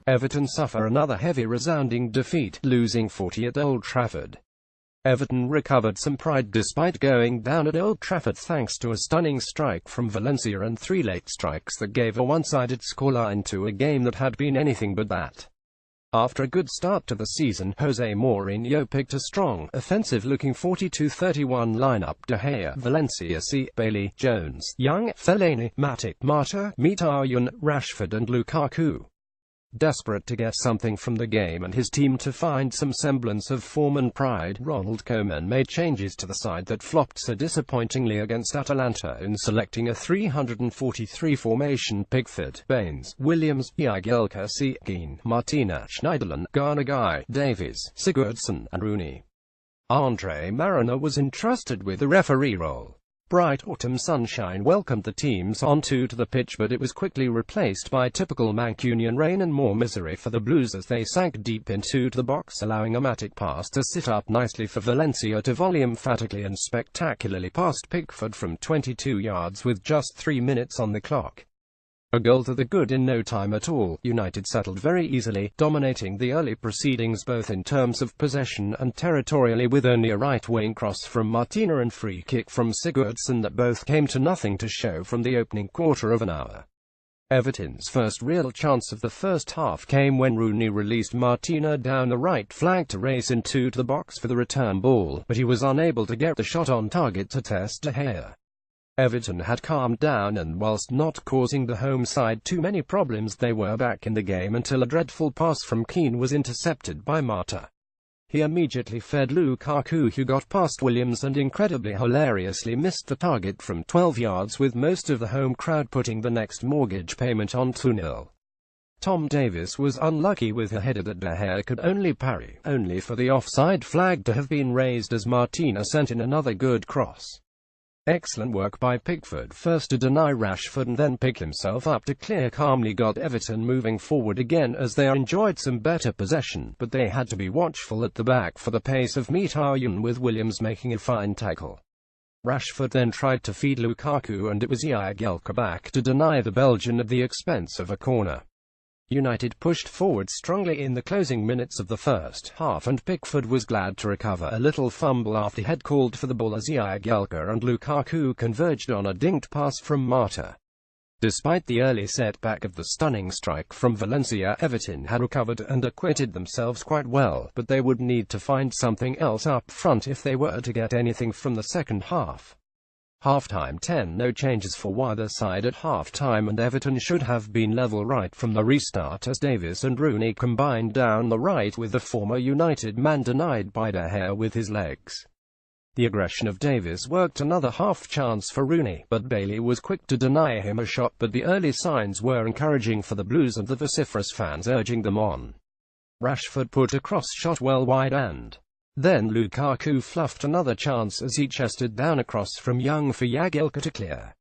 Everton suffer another heavy resounding defeat, losing 40 at Old Trafford. Everton recovered some pride despite going down at Old Trafford thanks to a stunning strike from Valencia and 3 late strikes that gave a one-sided scoreline to a game that had been anything but that. After a good start to the season, Jose Mourinho picked a strong, offensive-looking 42-31 lineup: De Gea, Valencia, Bailey, Jones, Young, Fellaini, Matic, Mata, Mkhitaryan, Rashford and Lukaku. Desperate to get something from the game and his team to find some semblance of form and pride, Ronald Koeman made changes to the side that flopped so disappointingly against Atalanta in selecting a 343 formation: Pickford, Baines, Williams, Jagielka, Keane, Martina, Schneiderlin, Garnagai, Davies, Sigurdsson, and Rooney. Andre Marriner was entrusted with the referee role. Bright autumn sunshine welcomed the teams onto the pitch, but it was quickly replaced by typical Mancunian rain and more misery for the Blues as they sank deep into the box, allowing a Matic pass to sit up nicely for Valencia to volley emphatically and spectacularly past Pickford from 22 yards with just 3 minutes on the clock. A goal to the good in no time at all. United settled very easily, dominating the early proceedings both in terms of possession and territorially, with only a right-wing cross from Martina and free kick from Sigurdsson that both came to nothing to show from the opening quarter of an hour. Everton's first real chance of the first half came when Rooney released Martina down the right flank to race into the box for the return ball, but he was unable to get the shot on target to test De Gea. Everton had calmed down, and whilst not causing the home side too many problems, they were back in the game until a dreadful pass from Keane was intercepted by Mata. He immediately fed Lukaku, who got past Williams and incredibly hilariously missed the target from 12 yards, with most of the home crowd putting the next mortgage payment on 2-0. Tom Davies was unlucky with a header that De Gea could only parry, only for the offside flag to have been raised as Martina sent in another good cross. Excellent work by Pickford, first to deny Rashford and then pick himself up to clear calmly, got Everton moving forward again as they enjoyed some better possession, but they had to be watchful at the back for the pace of Mkhitaryan, with Williams making a fine tackle. Rashford then tried to feed Lukaku and it was Jagielka back to deny the Belgian at the expense of a corner. United pushed forward strongly in the closing minutes of the first half, and Pickford was glad to recover a little fumble after he had called for the ball as Jagielka and Lukaku converged on a dinked pass from Mata. Despite the early setback of the stunning strike from Valencia, Everton had recovered and acquitted themselves quite well, but they would need to find something else up front if they were to get anything from the second half. Half-time 10, no changes for either side at half-time, and Everton should have been level right from the restart as Davies and Rooney combined down the right, with the former United man denied by De Gea with his legs. The aggression of Davies worked another half-chance for Rooney, but Bailey was quick to deny him a shot, but the early signs were encouraging for the Blues and the vociferous fans urging them on. Rashford put a cross shot well wide, and then Lukaku fluffed another chance as he chested down a cross from Young for Jagielka to clear.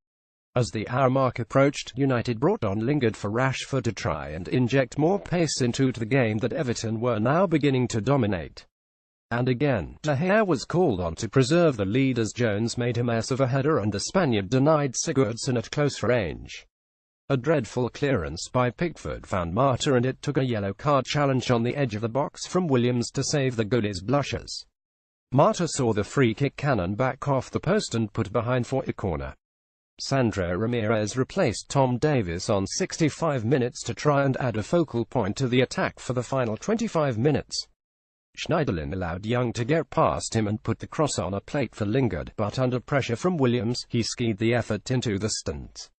As the hour mark approached, United brought on Lingard for Rashford to try and inject more pace into the game that Everton were now beginning to dominate. And again, De Gea was called on to preserve the lead as Jones made a mess of a header and the Spaniard denied Sigurdsson at close range. A dreadful clearance by Pickford found Mata, and it took a yellow card challenge on the edge of the box from Williams to save the goalie's blushes. Mata saw the free kick cannon back off the post and put behind for a corner. Sandro Ramirez replaced Tom Davies on 65 minutes to try and add a focal point to the attack for the final 25 minutes. Schneiderlin allowed Young to get past him and put the cross on a plate for Lingard, but under pressure from Williams, he skied the effort into the stands.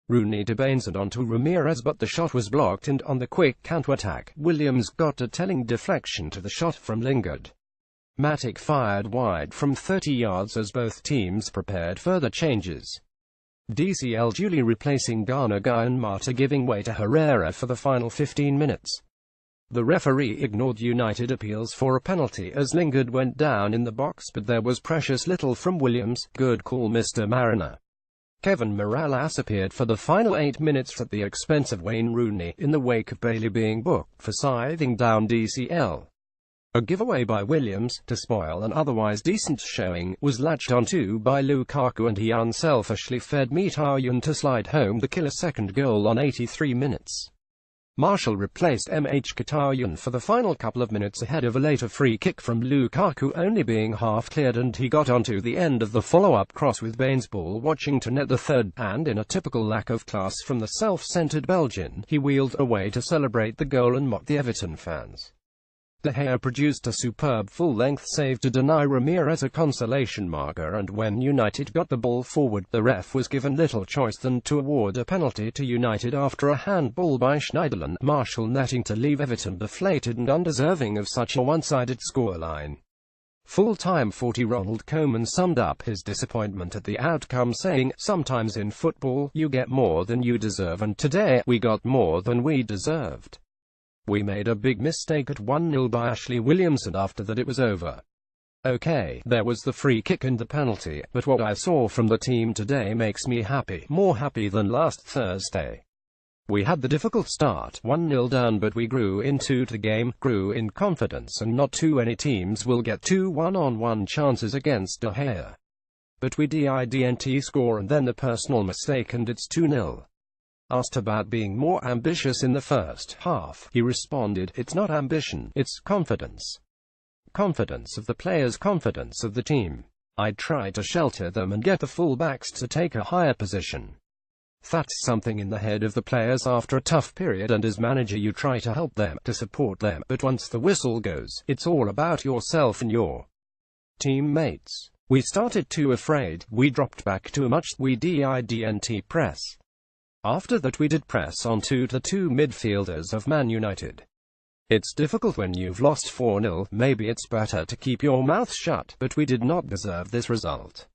Rooney to Baines and onto Ramirez, but the shot was blocked, and on the quick counter-attack, Williams got a telling deflection to the shot from Lingard. Matic fired wide from 30 yards as both teams prepared further changes. DCL duly replacing Garnagai and Mata, giving way to Herrera for the final 15 minutes. The referee ignored United appeals for a penalty as Lingard went down in the box, but there was precious little from Williams. Good call, Mr. Marriner. Kevin Mirallas appeared for the final 8 minutes at the expense of Wayne Rooney, in the wake of Bailey being booked for scything down DCL. A giveaway by Williams, to spoil an otherwise decent showing, was latched onto by Lukaku, and he unselfishly fed Mkhitaryan to slide home the killer second goal on 83 minutes. Martial replaced Mkhitaryan for the final couple of minutes ahead of a later free kick from Lukaku only being half cleared, and he got onto the end of the follow-up cross with Baines' ball watching to net the third, and in a typical lack of class from the self-centered Belgian, he wheeled away to celebrate the goal and mocked the Everton fans. De Gea produced a superb full-length save to deny Ramirez a consolation marker, and when United got the ball forward, the ref was given little choice than to award a penalty to United after a handball by Schneiderlin, Martial netting to leave Everton deflated and undeserving of such a one-sided scoreline. Full-time 40 Ronald Koeman summed up his disappointment at the outcome, saying, "Sometimes in football, you get more than you deserve, and today, we got more than we deserved. We made a big mistake at 1-0 by Ashley Williams, and after that it was over. Okay, there was the free kick and the penalty, but what I saw from the team today makes me happy, more happy than last Thursday. We had the difficult start, 1-0 down, but we grew into the game, grew in confidence, and not too many teams will get 2 one-on-one chances against De Gea. But we didn't score, and then the personal mistake, and it's 2-0. Asked about being more ambitious in the first half, he responded, "It's not ambition, it's confidence. Confidence of the players, confidence of the team. I try to shelter them and get the fullbacks to take a higher position. That's something in the head of the players after a tough period, and as manager you try to help them, to support them, but once the whistle goes, it's all about yourself and your teammates. We started too afraid, we dropped back too much, we didn't press. After that we did press onto the two midfielders of Man United. It's difficult when you've lost 4-0, maybe it's better to keep your mouth shut, but we did not deserve this result."